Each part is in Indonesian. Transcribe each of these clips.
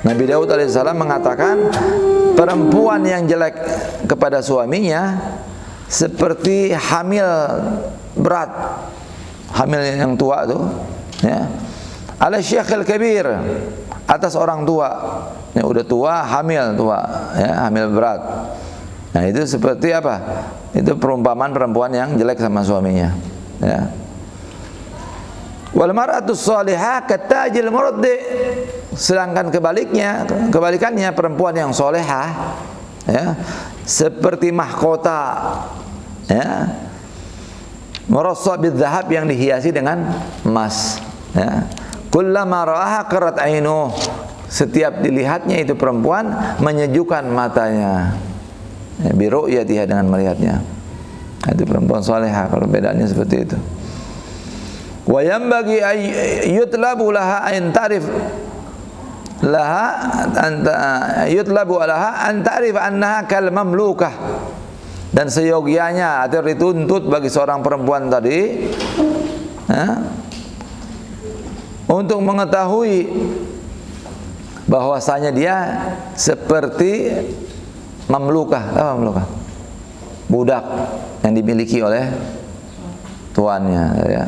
Nabi Daud alaihissalam mengatakan perempuan yang jelek kepada suaminya seperti hamil berat, hamil yang tua tuh, ya. Ala syekhil kabir, atas orang tua, ya, udah tua, hamil tua, ya, hamil berat. Nah itu seperti apa? Itu perumpamaan perempuan yang jelek sama suaminya, ya. Wal mar'atu shalihah katajil murdi, sedangkan kebalikannya perempuan yang solehah, ya, seperti mahkota, ya, murassab bidzahab, yang dihiasi dengan emas, ya. Kullama ra'aha qarat ainuh, setiap dilihatnya itu perempuan menyejukkan matanya, ya, bi ru'yatiha, dengan melihatnya. Itu perempuan salihah, perbedaannya seperti itu. Wa yanbaghi yutlabu laha an ta'rif laha yutlabu laha an ta'rif annaha kal mamlukah, dan seyogianya atau dituntut bagi seorang perempuan tadi, ya, untuk mengetahui bahwasanya dia seperti mamlukah, mamlukah, budak yang dimiliki oleh tuannya, ya.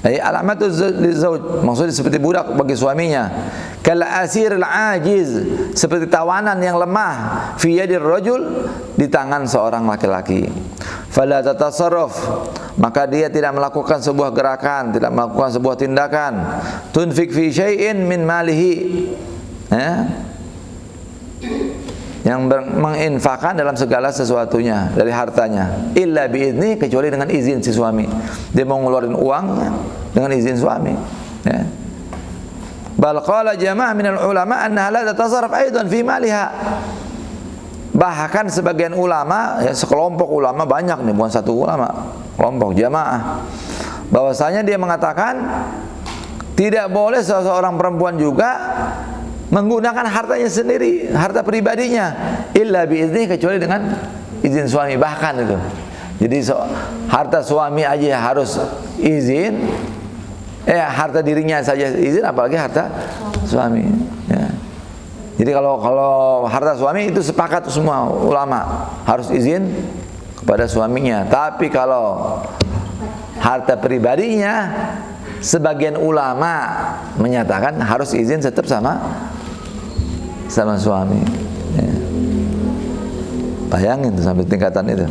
Alamatu lizauj, maksudnya seperti budak bagi suaminya. Kal asir al-ajiz, seperti tawanan yang lemah, fi yadir rajul, di tangan seorang laki-laki. Fala tatasarraf, maka dia tidak melakukan sebuah gerakan, tidak melakukan sebuah tindakan. Tunfik fi syai'in min malihi, ya, yang menginfakkan dalam segala sesuatunya dari hartanya, illa biizni, kecuali dengan izin si suami. Dia mau ngeluarin uangnya dengan izin suami, ya. Bal qala jamaah minal ulama annaha la tatasarraf aidan fi maliha. Bahkan sebagian ulama, ya, sekelompok ulama, banyak nih, bukan satu ulama, kelompok jamaah, bahwasanya dia mengatakan tidak boleh seseorang perempuan juga menggunakan hartanya sendiri, harta pribadinya, illa biizni, kecuali dengan izin suami. Bahkan itu, jadi harta suami aja harus izin, harta dirinya saja izin, apalagi harta suami, ya. Jadi kalau harta suami itu sepakat semua ulama harus izin kepada suaminya. Tapi kalau harta pribadinya, sebagian ulama menyatakan harus izin tetap sama suami, ya. Bayangin tuh sampai tingkatan itu.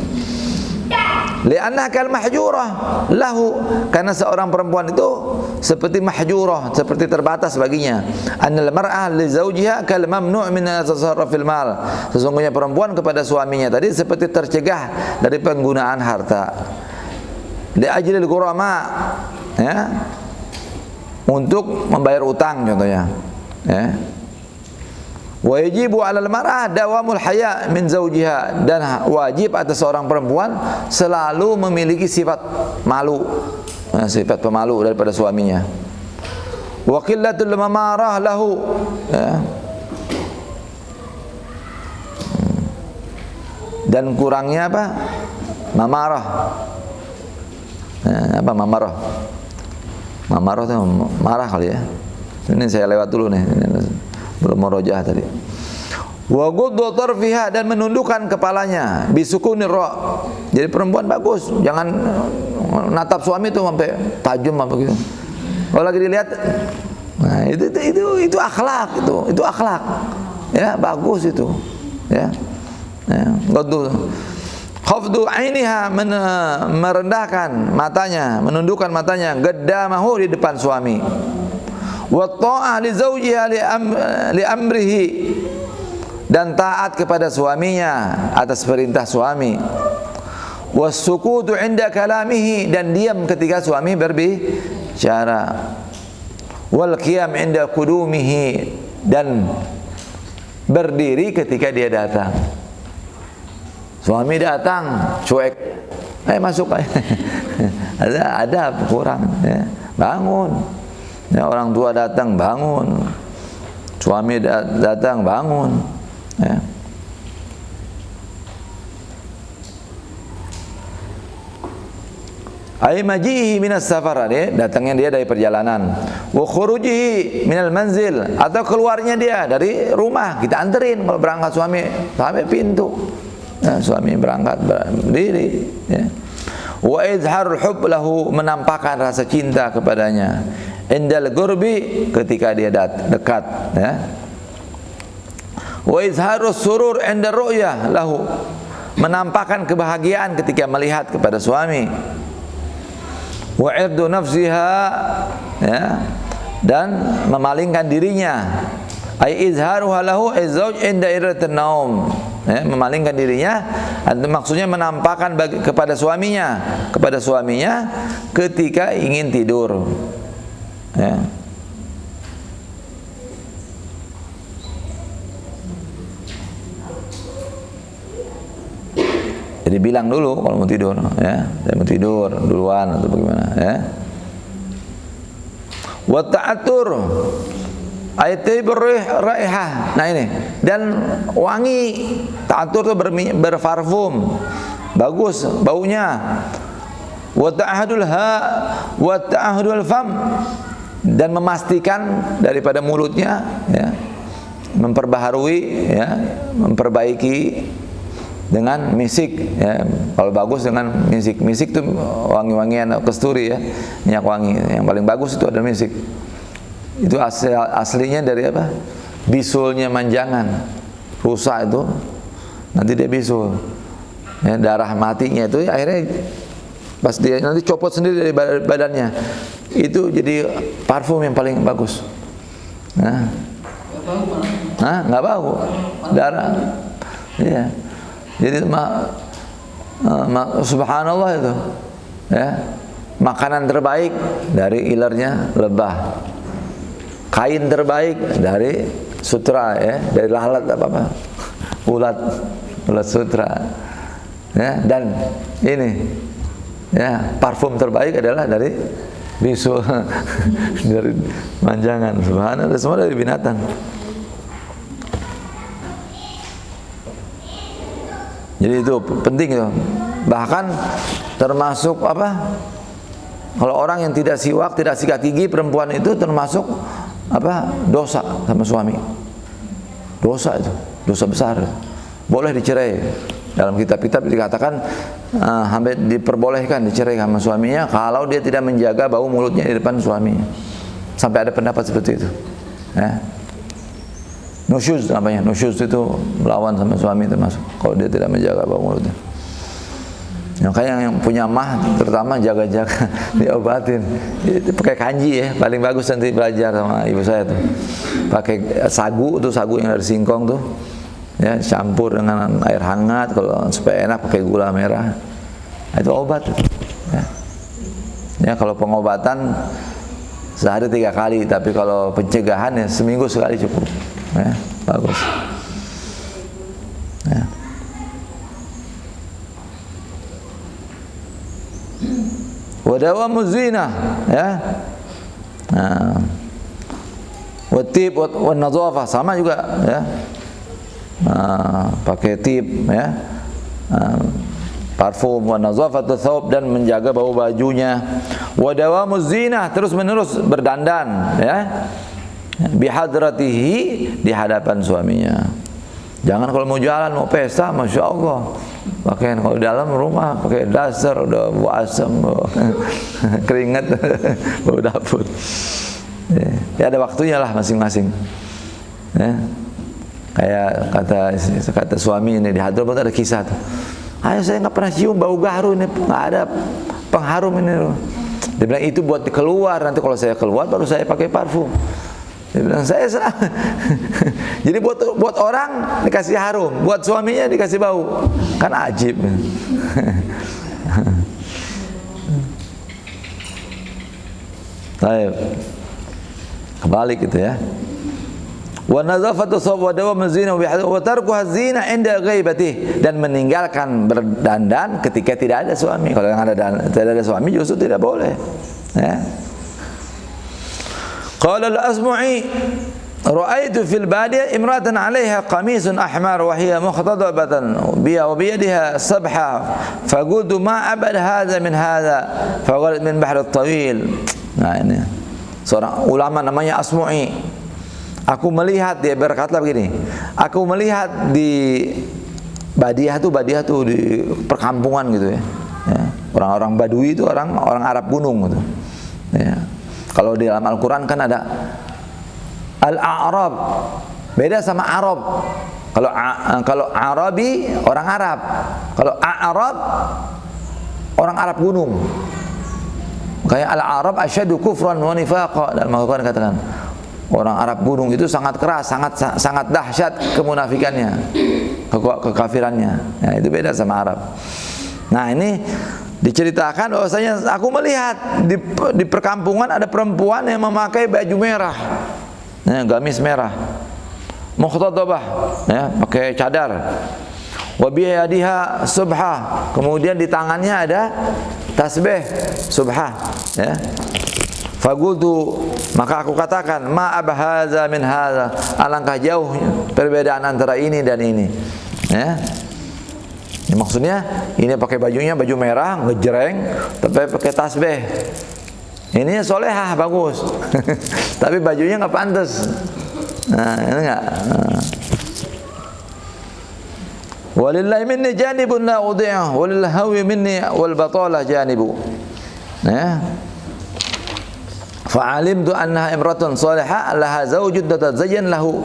Li'annaha kal mahjurah lahu, karena seorang perempuan itu seperti mahjurah, seperti terbatas baginya. Annal mar'ah li zawjiha kal mamnu' min at-tasarruf fil mal, sesungguhnya perempuan kepada suaminya tadi seperti tercegah dari penggunaan harta. Li ajlil ghurama, ya, untuk membayar utang contohnya, ya. Wa yajibu 'alal mar'ah dawamul haya min zawjiha, dan wajib atas seorang perempuan selalu memiliki sifat malu, sifat pemalu daripada suaminya. Wa qillatul mamarah lahu, ya, dan kurangnya apa? Mamarah. Apa mamarah? Mamarah itu marah kali, ya. Ini saya lewat dulu nih, belum merojah tadi. Wa ghuddu tarfiha, dan menundukkan kepalanya, bisukunir ra. Jadi perempuan bagus, jangan natap suami itu sampai tajam apa gitu. Kalau lagi dilihat, nah itu akhlak, itu akhlak, ya, bagus itu, ya. Ghuddu khafdu ainiha, merendahkan matanya, menundukkan matanya, qaddamahu, di depan suami. Wa ta'ah li zawjiha li amrihi, dan taat kepada suaminya atas perintah suami. Was sukutu 'inda kalamihi, dan diam ketika suami berbicara. Wal qiyam 'inda qudumihi, dan berdiri ketika dia datang. Suami datang cuek, masuk aja. ada kurang, ya. Bangun. Ya, orang tua datang bangun, suami datang bangun, ya. Ai majihi minas safar, datangnya dia dari perjalanan. Wa khurujihi minal manzil, atau keluarnya dia dari rumah, kita anterin kalau berangkat suami sampai pintu. Nah, suami berangkat berdiri, ya. Wa izharul hubb lahu, menampakkan rasa cinta kepadanya. Indal gurbi, ketika dia dekat, ya. Wa izharus surur indar ru'yah lahu, menampakkan kebahagiaan ketika melihat kepada suami. Wa irdu nafsiha, ya, dan memalingkan dirinya. Ai izharuha lahu azwaj inda iratin naum, ya, memalingkan dirinya, maksudnya menampakkan kepada suaminya ketika ingin tidur, ya. Jadi bilang dulu kalau mau tidur, ya, saya mau tidur duluan atau bagaimana, ya. Wa ta'atur ayatibur raihah. Nah ini, dan wangi, ta'atur itu berparfum, bagus baunya. Wa ta'ahudul fam, dan memastikan daripada mulutnya, ya, memperbaharui, ya, memperbaiki dengan misik, ya. Kalau bagus dengan misik itu wangi-wangian kasturi, ya, minyak wangi. Yang paling bagus itu ada misik. Itu aslinya dari apa? Bisulnya manjangan, rusak itu, nanti dia bisul, ya, darah matinya itu, ya, akhirnya pas dia nanti copot sendiri dari badannya, itu jadi parfum yang paling bagus. Nah, nggak bau, darah, ya. Jadi subhanallah itu, ya, makanan terbaik dari ilernya lebah, kain terbaik dari sutra, ya, dari lalat ulat sutra, ya, dan ini, ya, parfum terbaik adalah dari bisul dari manjangan. Subhanallah, semua dari binatang. Jadi itu penting itu. Bahkan termasuk apa? Kalau orang yang tidak siwak, tidak sikat gigi, perempuan itu termasuk apa? Dosa sama suami. Dosa itu, dosa besar. Boleh dicerai. Dalam kitab-kitab dikatakan hampir diperbolehkan dicerai sama suaminya kalau dia tidak menjaga bau mulutnya di depan suaminya. Sampai ada pendapat seperti itu. Ya. Nusyuz namanya, nusyuz itu melawan sama suami termasuk kalau dia tidak menjaga bau mulutnya. Makanya yang punya mah terutama jaga-jaga diobatin. Itu pakai kanji, ya, paling bagus nanti belajar sama ibu saya tuh. Pakai sagu tuh, sagu yang dari singkong tuh, ya, campur dengan air hangat kalau supaya enak, pakai gula merah. Itu obat. Ya, ya, kalau pengobatan sehari 3 kali, tapi kalau pencegahan ya seminggu sekali cukup. Ya, bagus. Ya. Wadawamu zina, ya. Nah, watib wan nadhafah sama juga, ya. Pakai tip, ya. Parfum, wan nadhafatu thawb, dan menjaga bau bajunya. Wadawamu zina, terus-menerus berdandan, ya. Bihadratihi, di hadapan suaminya. Jangan kalau mau jalan, mau pesta, masya Allah, pakaian, kalau dalam rumah pakai dasar, udah bau asam, keringat, bau dapur. Ya, ada waktunya lah masing-masing. Ya. Kayak kata suami ini di Hadramaut ada kisah tuh. Ayo, saya nggak pernah cium bau garu ini, nggak ada pengharum ini. Dia bilang itu buat keluar, nanti kalau saya keluar baru saya pakai parfum. Dia bilang saya salah. Jadi buat orang dikasih harum, buat suaminya dikasih bau, kan ajib. Baik, kebalik gitu, ya. Wa nazafatu thawb wa dawam zina wa tarku zina inda ghaibati, dan meninggalkan berdandan ketika tidak ada suami. Kalau yang tidak ada suami justru tidak boleh, ya. Qala al-Asma'i, Ra'aitu fil badiyah imra'atan 'alaiha qamisun ahmar wa hiya mukhtadabatan bi yadiha sabha faqultu ma abad hadha min hadha faqalat min bahr at-tawil. Nah, ini seorang ulama namanya Asmu'i. Aku melihat, dia berkata begini, aku melihat di Badiah tuh di perkampungan gitu ya. Orang-orang Badui itu orang Arab gunung gitu. Ya. Kalau di dalam Al-Qur'an kan ada Al-A'rab, beda sama Arab. Kalau Arabi orang Arab, kalau A'rab orang Arab gunung. Kayak Al-Arab asyadu kufran wa nifaqa, dalam Al-Qur'an katakan orang Arab gunung itu sangat keras, sangat dahsyat kemunafikannya, kekafirannya. Ya, itu beda sama Arab. Nah, ini diceritakan bahwasanya aku melihat di perkampungan ada perempuan yang memakai baju merah, ya, gamis merah, mukhtadabah, ya, pakai cadar. Wa bi yadiha subhah, kemudian di tangannya ada tasbih subhah, ya. Faqultu, maka aku katakan, ma abhaza min hadza, alangkah jauh perbedaan antara ini dan ini, ya. Ini maksudnya ini pakai bajunya baju merah ngejreng, tapi pakai tasbih. Ini solehah bagus, tapi bajunya nggak pantas. Nah, ini nggak. Walillahi minni janibun la udhi'ah, walillahi hawi minni wal batalah janibu. Ya. Fa'alimtu annaha imratun salihah laha zawjun tatazayyan lahu.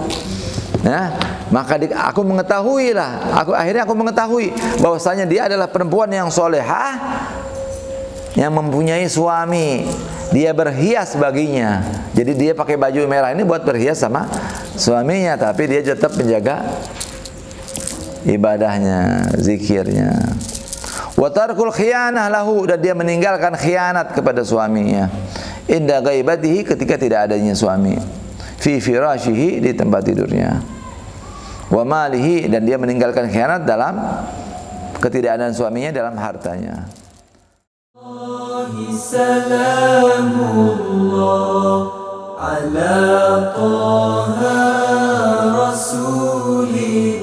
Ya, maka aku akhirnya mengetahui bahwasanya dia adalah perempuan yang solehah yang mempunyai suami, dia berhias baginya. Jadi dia pakai baju merah ini buat berhias sama suaminya, tapi dia tetap menjaga ibadahnya, zikirnya. Wa tarkul khiyanah lahu, dan dia meninggalkan khianat kepada suaminya. Inda ghaibatihi, ketika tidak adanya suami. Fi firashihi, di tempat tidurnya. Wa malihi, dan dia meninggalkan khianat dalam ketidakadaan suaminya dalam hartanya. Salamullah ala Taha Rasulillah.